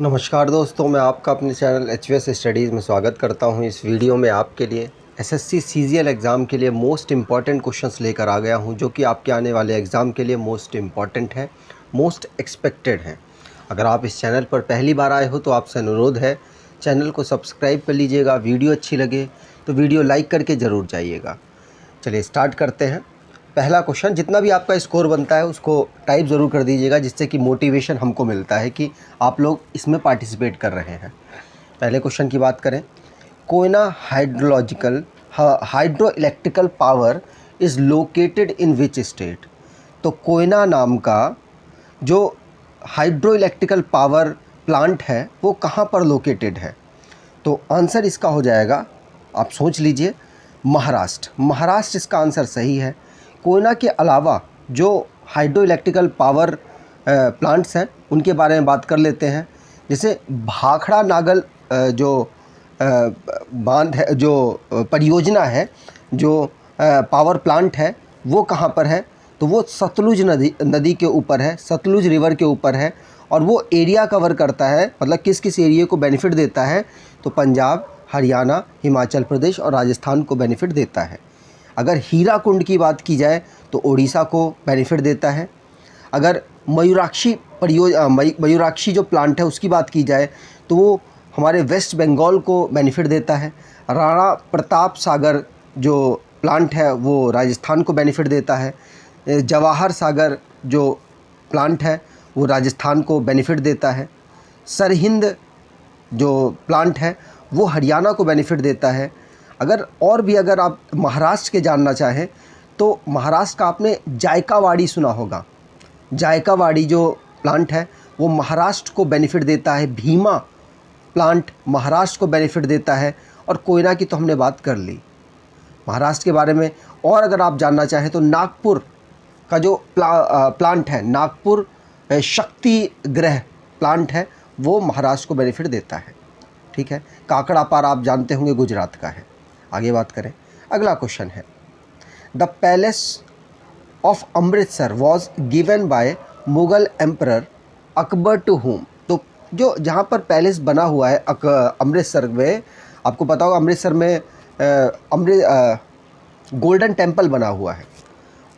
नमस्कार दोस्तों, मैं आपका अपने चैनल एचवीएस स्टडीज़ में स्वागत करता हूं। इस वीडियो में आपके लिए एसएससी सीजीएल एग्ज़ाम के लिए मोस्ट इम्पॉर्टेंट क्वेश्चंस लेकर आ गया हूं, जो कि आपके आने वाले एग्ज़ाम के लिए मोस्ट इम्पॉर्टेंट है, मोस्ट एक्सपेक्टेड है। अगर आप इस चैनल पर पहली बार आए हो तो आपसे अनुरोध है, चैनल को सब्सक्राइब कर लीजिएगा। वीडियो अच्छी लगे तो वीडियो लाइक करके ज़रूर जाइएगा। चलिए स्टार्ट करते हैं। पहला क्वेश्चन, जितना भी आपका स्कोर बनता है उसको टाइप ज़रूर कर दीजिएगा, जिससे कि मोटिवेशन हमको मिलता है कि आप लोग इसमें पार्टिसिपेट कर रहे हैं। पहले क्वेश्चन की बात करें, Koyna hydro electrical power is located in which state. तो कोयना नाम का जो हाइड्रो इलेक्ट्रिकल पावर प्लांट है वो कहाँ पर लोकेटेड है? तो आंसर इसका हो जाएगा, आप सोच लीजिए, महाराष्ट्र इसका आंसर सही है। कोयना के अलावा जो हाइड्रो इलेक्ट्रिकल पावर प्लांट्स हैं उनके बारे में बात कर लेते हैं। जैसे भाखड़ा नागल जो बांध है, जो परियोजना है, जो पावर प्लांट है, वो कहाँ पर है? तो वो सतलुज नदी के ऊपर है, सतलुज रिवर के ऊपर है। और वो एरिया कवर करता है, मतलब किस किस एरिया को बेनिफिट देता है? तो पंजाब, हरियाणा, हिमाचल प्रदेश और राजस्थान को बेनिफिट देता है। अगर हीराकुंड की बात की जाए तो उड़ीसा को बेनिफिट देता है। अगर मयूराक्षी जो प्लांट है उसकी बात की जाए तो वो हमारे वेस्ट बंगाल को बेनिफिट देता है। राणा प्रताप सागर जो प्लांट है वो राजस्थान को बेनिफिट देता है। जवाहर सागर जो प्लांट है वो राजस्थान को बेनिफिट देता है। सरहिंद जो प्लांट है वो हरियाणा को बेनिफिट देता है। अगर आप महाराष्ट्र के जानना चाहें तो महाराष्ट्र का आपने जायकावाड़ी सुना होगा। जायकावाड़ी जो प्लांट है वो महाराष्ट्र को बेनिफिट देता है। भीमा प्लांट महाराष्ट्र को बेनिफिट देता है। और कोयना की तो हमने बात कर ली महाराष्ट्र के बारे में। और अगर आप जानना चाहें तो नागपुर का जो प्लांट है, नागपुर शक्ति ग्रह प्लांट है, वो महाराष्ट्र को बेनिफिट देता है। ठीक है। काकड़ा पार आप जानते होंगे गुजरात का है। आगे बात करें, अगला क्वेश्चन है, the palace of Amritsar was given by Mughal emperor Akbar to whom. तो जो जहाँ पर पैलेस बना हुआ है अमृतसर में, आपको पता होगा अमृतसर में गोल्डन टेम्पल बना हुआ है,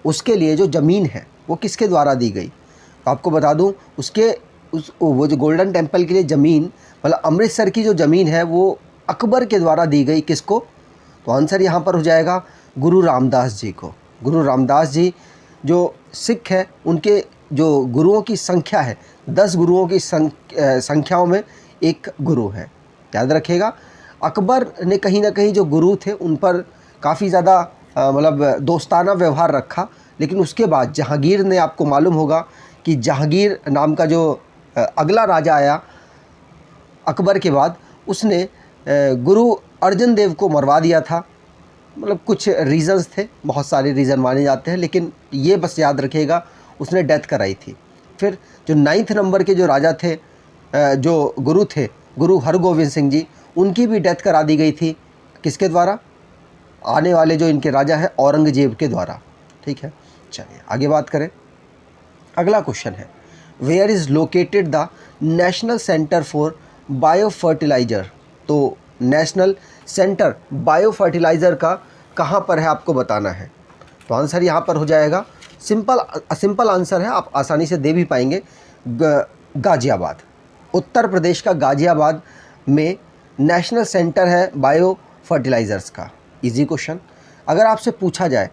उसके लिए जो ज़मीन है वो किसके द्वारा दी गई? तो आपको बता दूं, वो जो गोल्डन टेम्पल के लिए ज़मीन, मतलब अमृतसर की जो ज़मीन है वो अकबर के द्वारा दी गई। किसको? तो आंसर यहाँ पर हो जाएगा गुरु रामदास जी को। गुरु रामदास जी जो सिख है, उनके जो गुरुओं की संख्या है, 10 गुरुओं की संख्याओं में एक गुरु है, याद रखिएगा। अकबर ने कहीं ना कहीं जो गुरु थे उन पर काफ़ी ज़्यादा मतलब दोस्ताना व्यवहार रखा। लेकिन उसके बाद जहांगीर ने, आपको मालूम होगा कि जहांगीर नाम का जो अगला राजा आया अकबर के बाद, उसने गुरु अर्जन देव को मरवा दिया था। मतलब कुछ रीज़न्स थे, बहुत सारे रीज़न माने जाते हैं, लेकिन ये बस याद रखिएगा उसने डेथ कराई थी। फिर जो 9th नंबर के जो राजा थे, जो गुरु थे, गुरु हरगोविंद सिंह जी, उनकी भी डेथ करा दी गई थी। किसके द्वारा? आने वाले जो इनके राजा है औरंगजेब के द्वारा। ठीक है। चलिए आगे बात करें। अगला क्वेश्चन है, where is located the national centre for bio fertiliser. तो नेशनल सेंटर बायो फर्टिलाइज़र का कहाँ पर है आपको बताना है। तो आंसर यहाँ पर हो जाएगा, सिंपल आंसर है, आप आसानी से दे भी पाएंगे, गाज़ियाबाद। उत्तर प्रदेश का गाज़ियाबाद में नेशनल सेंटर है बायो फर्टिलाइज़र्स का। Easy question. अगर आपसे पूछा जाए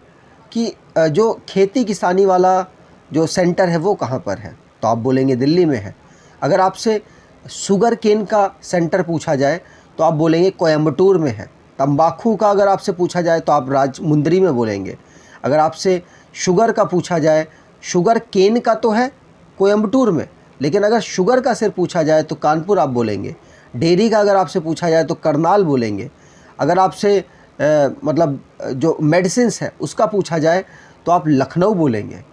कि जो खेती किसानी वाला जो सेंटर है वो कहाँ पर है, तो आप बोलेंगे दिल्ली में है। अगर आपसे शुगर केन का सेंटर पूछा जाए तो आप बोलेंगे कोयम्बटूर में है। तंबाकू का अगर आपसे पूछा जाए तो आप राजमुंदरी में बोलेंगे। अगर आपसे शुगर का पूछा जाए, शुगर केन का तो है कोयम्बटूर में, लेकिन अगर शुगर का सिर्फ पूछा जाए तो कानपुर आप बोलेंगे। डेयरी का अगर आपसे पूछा जाए तो करनाल बोलेंगे। अगर आपसे मतलब जो मेडिसिन्स है उसका पूछा जाए तो आप लखनऊ बोलेंगे।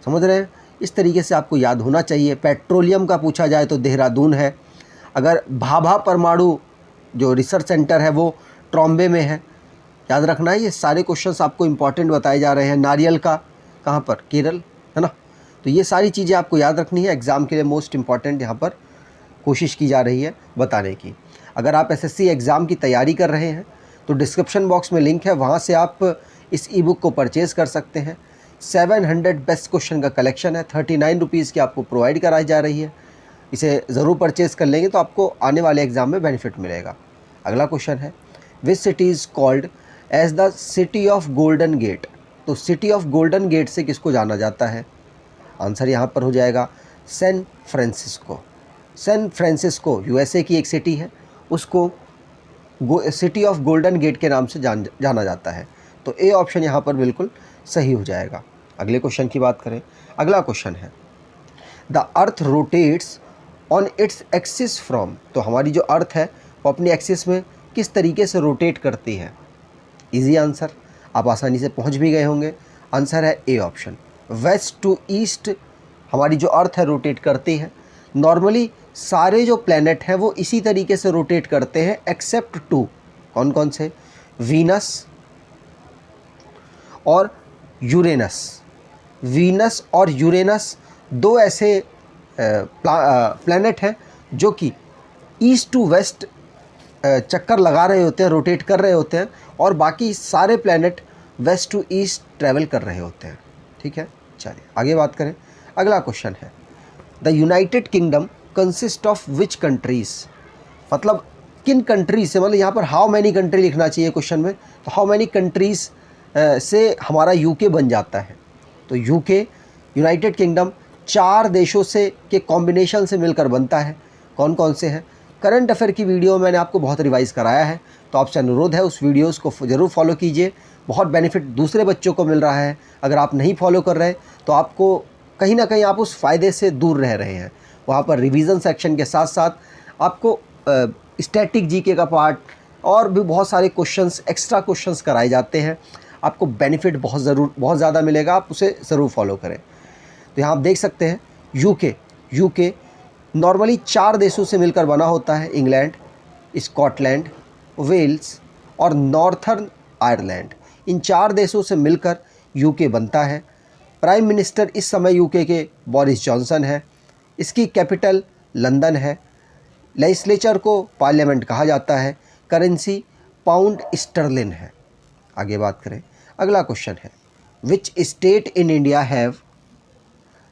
समझ रहे हैं? इस तरीके से आपको याद होना चाहिए। पेट्रोलियम का पूछा जाए तो देहरादून है। अगर भाभा परमाणु जो रिसर्च सेंटर है वो ट्रॉम्बे में है। याद रखना है, ये सारे क्वेश्चंस आपको इंपॉर्टेंट बताए जा रहे हैं। नारियल का कहाँ पर? केरल, है ना। तो ये सारी चीज़ें आपको याद रखनी है, एग्ज़ाम के लिए मोस्ट इम्पॉर्टेंट यहाँ पर कोशिश की जा रही है बताने की। अगर आप एसएससी एग्ज़ाम की तैयारी कर रहे हैं तो डिस्क्रिप्शन बॉक्स में लिंक है, वहाँ से आप इस ई बुक को परचेज़ कर सकते हैं। 700 बेस्ट क्वेश्चन का कलेक्शन है, 39 रुपीज़ की आपको प्रोवाइड कराई जा रही है। इसे ज़रूर परचेज़ कर लेंगे तो आपको आने वाले एग्ज़ाम में बेनिफिट मिलेगा। अगला क्वेश्चन है, which city is called as the city of golden gate. तो सिटी ऑफ गोल्डन गेट से किसको जाना जाता है? आंसर यहाँ पर हो जाएगा San Francisco. San Francisco USA की एक सिटी है, उसको सिटी ऑफ गोल्डन गेट के नाम से जाना जाता है। तो ए ऑप्शन यहाँ पर बिल्कुल सही हो जाएगा। अगले क्वेश्चन की बात करें, अगला क्वेश्चन है, the earth rotates on its axis from. तो हमारी जो अर्थ है वो अपनी एक्सिस में किस तरीके से रोटेट करती है? इजी आंसर, आप आसानी से पहुंच भी गए होंगे। आंसर है A option, west to east हमारी जो अर्थ है रोटेट करती है। नॉर्मली सारे जो प्लैनेट हैं वो इसी तरीके से रोटेट करते हैं एक्सेप्ट टू, कौन कौन से? वीनस और यूरेनस। वीनस और यूरेनस दो ऐसे प्लैनेट हैं जो कि ईस्ट टू वेस्ट चक्कर लगा रहे होते हैं, रोटेट कर रहे होते हैं, और बाकी सारे planet west to east travel कर रहे होते हैं। ठीक है, चलिए आगे बात करें। अगला क्वेश्चन है, the United kingdom consist of which countries. मतलब किन कंट्रीज से, मतलब यहाँ पर हाउ मैनी कंट्री लिखना चाहिए क्वेश्चन में, तो हाउ मैनी कंट्रीज़ से हमारा यूके बन जाता है। तो यूके यूनाइटेड किंगडम 4 देशों से के कॉम्बिनेशन से मिलकर बनता है। कौन कौन से हैं? करंट अफेयर की वीडियो मैंने आपको बहुत रिवाइज़ कराया है, तो आपसे अनुरोध है उस वीडियोस को ज़रूर फॉलो कीजिए। बहुत बेनिफिट दूसरे बच्चों को मिल रहा है। अगर आप नहीं फॉलो कर रहे तो आपको कहीं ना कहीं आप उस फ़ायदे से दूर रह रहे हैं। वहाँ पर रिवीजन सेक्शन के साथ साथ आपको स्टैटिक जीके का पार्ट और भी बहुत सारे क्वेश्चंस, एक्स्ट्रा क्वेश्चंस कराए जाते हैं। आपको बेनिफिट बहुत ज़्यादा मिलेगा, आप उसे ज़रूर फॉलो करें। तो यहाँ आप देख सकते हैं यूके नॉर्मली 4 देशों से मिलकर बना होता है, इंग्लैंड, स्कॉटलैंड, वेल्स और नॉर्थर्न आयरलैंड। इन 4 देशों से मिलकर यूके बनता है। प्राइम मिनिस्टर इस समय यूके के बोरिस जॉनसन है। इसकी कैपिटल लंदन है। लेजिस्लेचर को पार्लियामेंट कहा जाता है। करेंसी पाउंड स्टर्लिन है। आगे बात करें, अगला क्वेश्चन है, which state in India have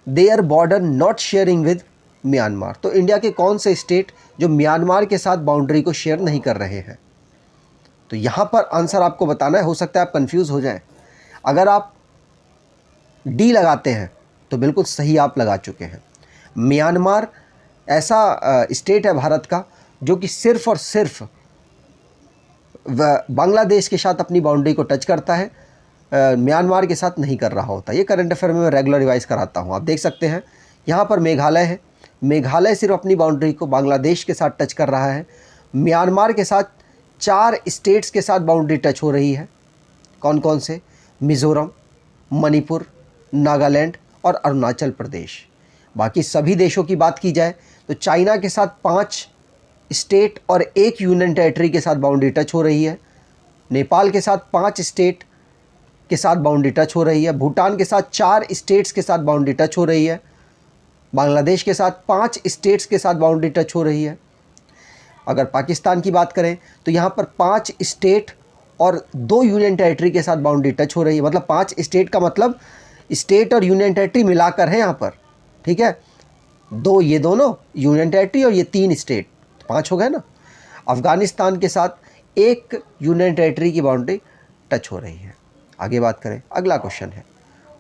their border not sharing with Myanmar. तो इंडिया के कौन से स्टेट जो म्यांमार के साथ बाउंड्री को शेयर नहीं कर रहे हैं? तो यहाँ पर आंसर आपको बताना है। हो सकता है आप कंफ्यूज हो जाएं। अगर आप डी लगाते हैं तो बिल्कुल सही आप लगा चुके हैं। म्यांमार ऐसा स्टेट है भारत का जो कि सिर्फ़ और सिर्फ बांग्लादेश के साथ अपनी बाउंड्री को टच करता है, म्यांमार के साथ नहीं कर रहा होता। ये करंट अफेयर में मैं रेगुलर रिवाइज कराता हूँ। आप देख सकते हैं यहाँ पर मेघालय है। मेघालय सिर्फ अपनी बाउंड्री को बांग्लादेश के साथ टच कर रहा है। म्यांमार के साथ 4 स्टेट्स के साथ बाउंड्री टच हो रही है। कौन कौन से? मिज़ोरम, मणिपुर, नागालैंड और अरुणाचल प्रदेश। बाकी सभी देशों की बात की जाए तो चाइना के साथ 5 स्टेट और 1 यूनियन टेरिटरी के साथ बाउंड्री टच हो रही है। नेपाल के साथ 5 स्टेट के साथ बाउंड्री टच हो रही है। भूटान के साथ 4 स्टेट्स के साथ बाउंड्री टच हो रही है। बांग्लादेश के साथ 5 स्टेट्स के साथ बाउंड्री टच हो रही है। अगर पाकिस्तान की बात करें तो यहाँ पर 5 स्टेट और 2 यूनियन टेरिटरी के साथ बाउंड्री टच हो रही है। मतलब 5 स्टेट का मतलब स्टेट और यूनियन टेरिटरी मिलाकर है यहाँ पर, ठीक है। 2 ये दोनों यूनियन टेरिटरी और ये 3 स्टेट, 5 हो गए ना। अफ़गानिस्तान के साथ 1 यूनियन टेरिटरी की बाउंड्री टच हो रही है। आगे बात करें, अगला क्वेश्चन है,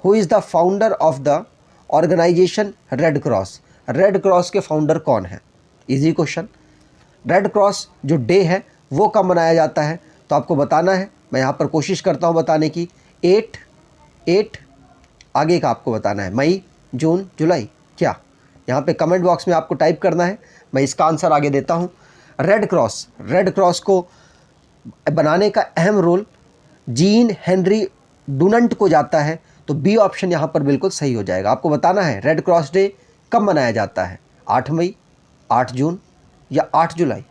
who is the founder of the organisation Red Cross. Red Cross के फाउंडर कौन है? Easy question. रेड क्रॉस जो डे है वो कब मनाया जाता है? तो आपको बताना है। मैं यहाँ पर कोशिश करता हूँ बताने की। 8 आगे का आपको बताना है, मई, जून, जुलाई, क्या? यहाँ पे कमेंट बॉक्स में आपको टाइप करना है। मैं इसका आंसर आगे देता हूँ। रेड क्रॉस को बनाने का अहम रोल जीन हेनरी डुनंट को जाता है। तो बी ऑप्शन यहाँ पर बिल्कुल सही हो जाएगा। आपको बताना है रेड क्रॉस डे कब मनाया जाता है, 8 मई, 8 जून या 8 जुलाई।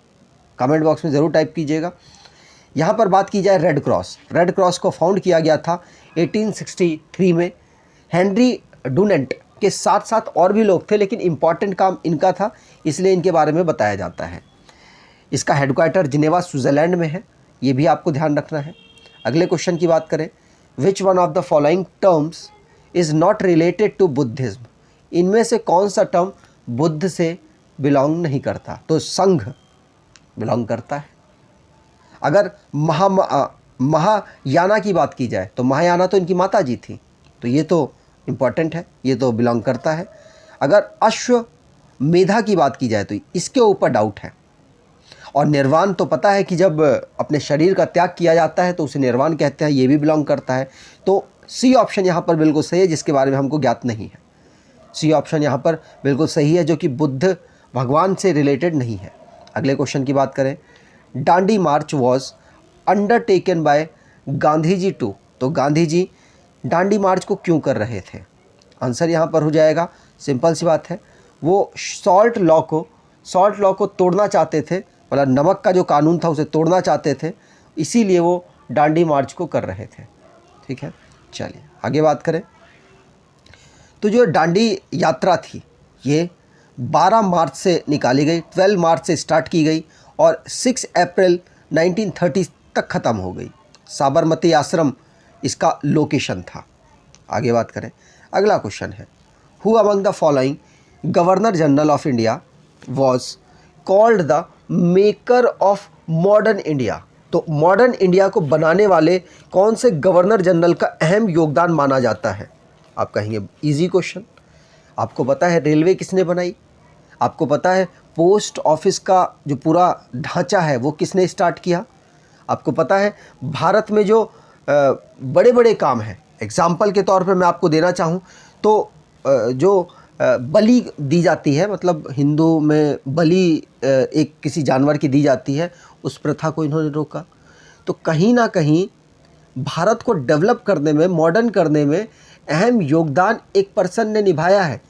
कमेंट बॉक्स में ज़रूर टाइप कीजिएगा। यहाँ पर बात की जाए रेड क्रॉस को फाउंड किया गया था 1863 में। हेनरी डुनंट के साथ साथ और भी लोग थे, लेकिन इम्पॉर्टेंट काम इनका था, इसलिए इनके बारे में बताया जाता है। इसका हेडक्वार्टर जिनेवा स्विट्ज़रलैंड में है, ये भी आपको ध्यान रखना है। अगले क्वेश्चन की बात करें, which one of the following terms is not related to Buddhism. इनमें से कौन सा टर्म बुद्ध से बिलोंग नहीं करता? तो संघ बिलोंग करता है। अगर महायाना की बात की जाए तो महायाना तो इनकी माता जी थी, तो ये तो इम्पॉर्टेंट है, ये तो बिलोंग करता है। अगर अश्वमेधा की बात की जाए तो इसके ऊपर डाउट है। और निर्वाण तो पता है कि जब अपने शरीर का त्याग किया जाता है तो उसे निर्वाण कहते हैं, ये भी बिलोंग करता है। तो सी ऑप्शन यहाँ पर बिल्कुल सही है, जिसके बारे में हमको ज्ञात नहीं है। सी ऑप्शन यहाँ पर बिल्कुल सही है, जो कि बुद्ध भगवान से रिलेटेड नहीं है। अगले क्वेश्चन की बात करें, Dandi march was undertaken by Gandhi ji too. तो गांधी जी डांडी मार्च को क्यों कर रहे थे? आंसर यहाँ पर हो जाएगा, सिंपल सी बात है, वो सॉल्ट लॉ को तोड़ना चाहते थे, मतलब नमक का जो कानून था उसे तोड़ना चाहते थे, इसीलिए वो डांडी मार्च को कर रहे थे। ठीक है, चलिए आगे बात करें। तो जो डांडी यात्रा थी ये 12 मार्च से निकाली गई, 12 मार्च से स्टार्ट की गई और 6 अप्रैल 1930 तक ख़त्म हो गई। साबरमती आश्रम इसका लोकेशन था। आगे बात करें, अगला क्वेश्चन है, who among the following governor general of India was called the maker of modern India. तो मॉडर्न इंडिया को बनाने वाले कौन से गवर्नर जनरल का अहम योगदान माना जाता है? आप कहेंगे इजी क्वेश्चन। आपको पता है रेलवे किसने बनाई? आपको पता है पोस्ट ऑफिस का जो पूरा ढांचा है वो किसने स्टार्ट किया? आपको पता है भारत में जो बड़े बड़े काम हैं, एग्जाम्पल के तौर पे मैं आपको देना चाहूँ तो जो बलि दी जाती है, मतलब हिंदू में बलि एक किसी जानवर की दी जाती है, उस प्रथा को इन्होंने रोका। तो कहीं ना कहीं भारत को डेवलप करने में, मॉडर्न करने में अहम योगदान एक पर्सन ने निभाया है।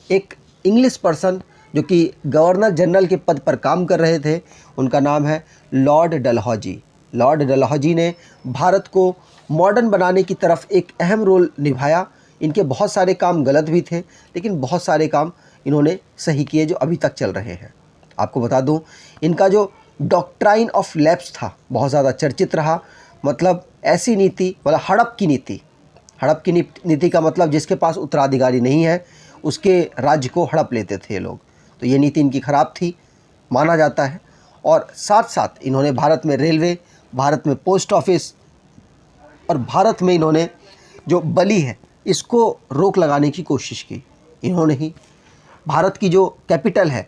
एक इंग्लिश पर्सन जो कि गवर्नर जनरल के पद पर काम कर रहे थे, उनका नाम है लॉर्ड डलहौजी। लॉर्ड डलहौजी ने भारत को मॉडर्न बनाने की तरफ एक अहम रोल निभाया। इनके बहुत सारे काम गलत भी थे, लेकिन बहुत सारे काम इन्होंने सही किए जो अभी तक चल रहे हैं। आपको बता दूं, इनका जो डॉक्ट्राइन ऑफ लैप्स था बहुत ज़्यादा चर्चित रहा। मतलब ऐसी नीति, मतलब हड़प की नीति। हड़प की नीति का मतलब जिसके पास उत्तराधिकारी नहीं है उसके राज्य को हड़प लेते थे ये लोग। तो ये नीति इनकी ख़राब थी माना जाता है। और साथ साथ इन्होंने भारत में रेलवे, भारत में पोस्ट ऑफिस और भारत में इन्होंने जो बलि है इसको रोक लगाने की कोशिश की। इन्होंने ही भारत की जो कैपिटल है,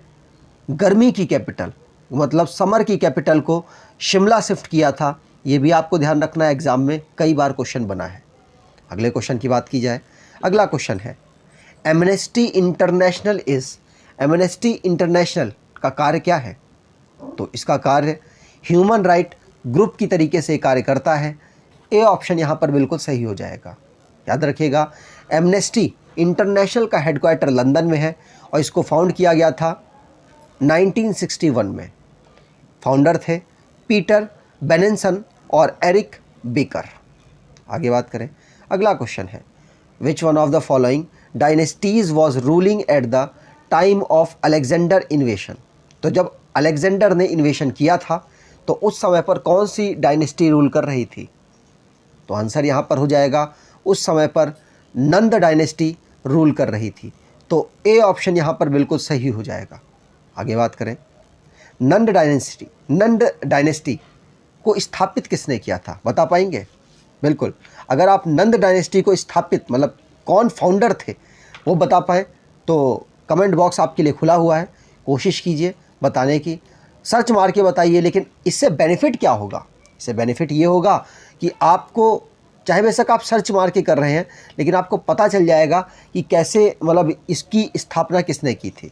गर्मी की कैपिटल, मतलब समर की कैपिटल को शिमला शिफ्ट किया था। ये भी आपको ध्यान रखना है, एग्ज़ाम में कई बार क्वेश्चन बना है। अगले क्वेश्चन की बात की जाए, अगला क्वेश्चन है, एमनेस्टी इंटरनेशनल एमनेस्टी इंटरनेशनल का कार्य क्या है? तो इसका कार्य ह्यूमन राइट ग्रुप की तरीके से कार्य करता है। ए ऑप्शन यहाँ पर बिल्कुल सही हो जाएगा। याद रखिएगा, एमनेस्टी इंटरनेशनल का हेडक्वार्टर लंदन में है और इसको फाउंड किया गया था 1961 में। फाउंडर थे पीटर बेनेंसन और एरिक बेकर। आगे बात करें, अगला क्वेश्चन है, which one of the following dynasties was ruling at the time of Alexander इन्वेशन। तो जब अलेक्जेंडर ने इन्वेशन किया था तो उस समय पर कौन सी डायनेस्टी रूल कर रही थी? तो आंसर यहाँ पर हो जाएगा, उस समय पर नंद डायनेस्टी रूल कर रही थी। तो ए ऑप्शन यहाँ पर बिल्कुल सही हो जाएगा। आगे बात करें, नंद डायनेस्टी को स्थापित किसने किया था? बता पाएंगे? बिल्कुल, अगर आप नंद डायनेस्टी को स्थापित, मतलब कौन फाउंडर थे वो बता पाएँ तो कमेंट बॉक्स आपके लिए खुला हुआ है, कोशिश कीजिए बताने की, सर्च मार के बताइए। लेकिन इससे बेनिफिट क्या होगा? इससे बेनिफिट ये होगा कि आपको, चाहे बेशक आप सर्च मार के कर रहे हैं, लेकिन आपको पता चल जाएगा कि कैसे, मतलब इसकी स्थापना किसने की थी।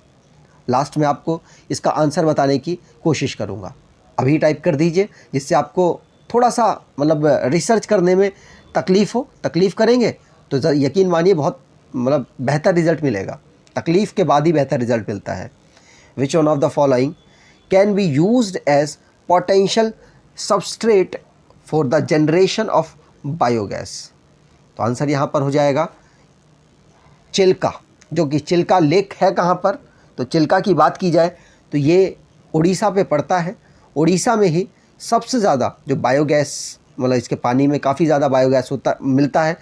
लास्ट में आपको इसका आंसर बताने की कोशिश करूँगा। अभी टाइप कर दीजिए, जिससे आपको थोड़ा सा मतलब रिसर्च करने में तकलीफ़ करेंगे तो यकीन मानिए बहुत मतलब बेहतर रिज़ल्ट मिलेगा। तकलीफ़ के बाद ही बेहतर रिज़ल्ट मिलता है। Which one of the following can be used as potential substrate for the generation of biogas? तो आंसर यहाँ पर हो जाएगा चिल्का। जो कि चिल्का लेक है कहाँ पर, तो चिल्का की बात की जाए तो ये उड़ीसा पे पड़ता है। उड़ीसा में ही सबसे ज़्यादा जो बायोगैस, मतलब इसके पानी में काफ़ी ज़्यादा बायोगैस मिलता है।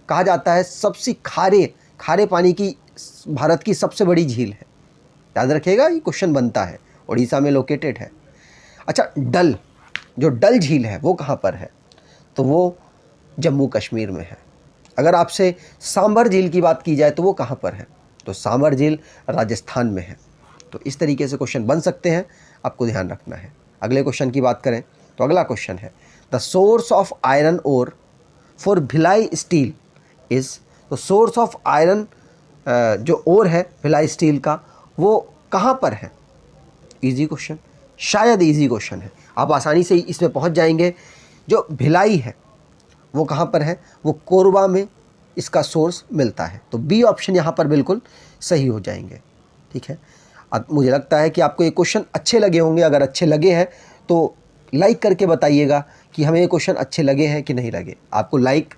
कहा जाता है सबसे खारे पानी की भारत की सबसे बड़ी झील है। याद रखिएगा, ये क्वेश्चन बनता है, उड़ीसा में लोकेटेड है। अच्छा, जो डल झील है वो कहाँ पर है, तो वो जम्मू कश्मीर में है। अगर आपसे सांभर झील की बात की जाए तो वो कहाँ पर है, तो सांभर झील राजस्थान में है। तो इस तरीके से क्वेश्चन बन सकते हैं, आपको ध्यान रखना है। अगले क्वेश्चन की बात करें तो अगला क्वेश्चन है the source of iron ore for Bhilai steel is. तो सोर्स ऑफ आयरन जो ओर है भिलाई स्टील का, वो कहाँ पर है। इजी क्वेश्चन, शायद इजी क्वेश्चन है, आप आसानी से इसमें पहुँच जाएंगे। जो भिलाई है वो कहाँ पर है, वो कोरबा में इसका सोर्स मिलता है। तो बी ऑप्शन यहाँ पर बिल्कुल सही हो जाएंगे। ठीक है, अब मुझे लगता है कि आपको ये क्वेश्चन अच्छे लगे होंगे। अगर अच्छे लगे हैं तो लाइक करके बताइएगा कि हमें ये क्वेश्चन अच्छे लगे हैं कि नहीं लगे। आपको लाइक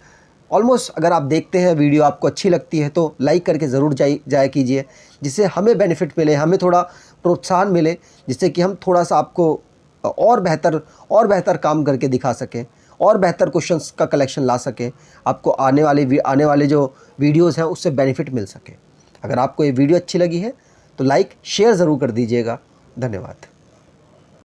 ऑलमोस्ट, अगर आप देखते हैं वीडियो आपको अच्छी लगती है तो लाइक करके ज़रूर जाया कीजिए, जिससे हमें बेनिफिट मिले, हमें थोड़ा प्रोत्साहन मिले, जिससे कि हम थोड़ा सा आपको और बेहतर काम करके दिखा सकें, और बेहतर क्वेश्चंस का कलेक्शन ला सकें, आपको आने वाले जो वीडियोस हैं उससे बेनिफिट मिल सके। अगर आपको ये वीडियो अच्छी लगी है तो लाइक शेयर ज़रूर कर दीजिएगा। धन्यवाद।